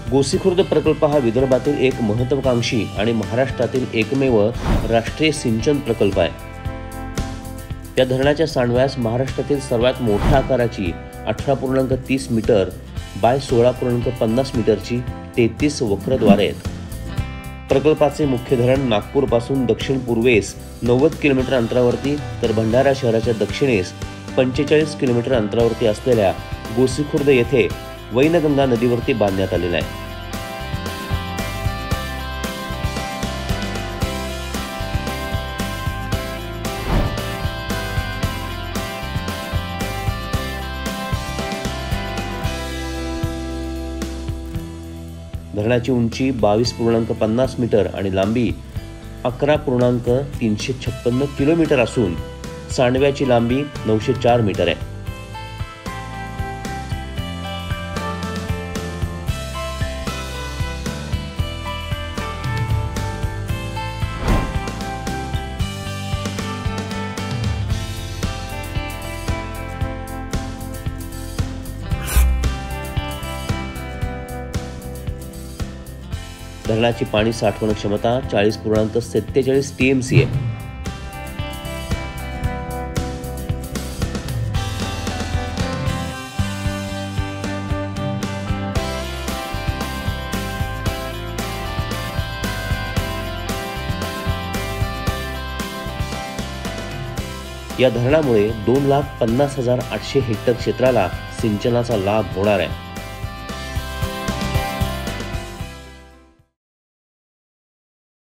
गोसीखुर्द प्रकल्प हा विदर्भातील एक महत्त्वाकांक्षी आणि महाराष्ट्रातील एकमेव राष्ट्रीय सिंचन प्रकल्प आहे। या धरणाच्या सांडव्यास महाराष्ट्रातील सर्वात मोठ्या आकाराची 18.30 मीटर बाय 16.50 मीटरची 33 वक्रद्वारे आहेत। प्रकल्पाचे मुख्य धरण नागपूरपासून दक्षिण पूर्वेस 90 किलोमीटर अंतरावरती तर भंडारा शहराच्या दक्षिणेस 45 किलोमीटर अंतरावरती असलेल्या गोसीखुर्द येथे वैनगंगा नदीवरती बांधण्यात आलेला आहे। धरणाची उंची 22.50 मीटर आणि लांबी 11.356 किलोमीटर असून सांडव्याची लांबी 904 मीटर आहे। धरणाची पाणी साठवण क्षमता 40.47 टीएमसी आहे। या धरणामुळे 2,50,800 हेक्टर क्षेत्राला सिंचनाचा लाभ होणार आहे।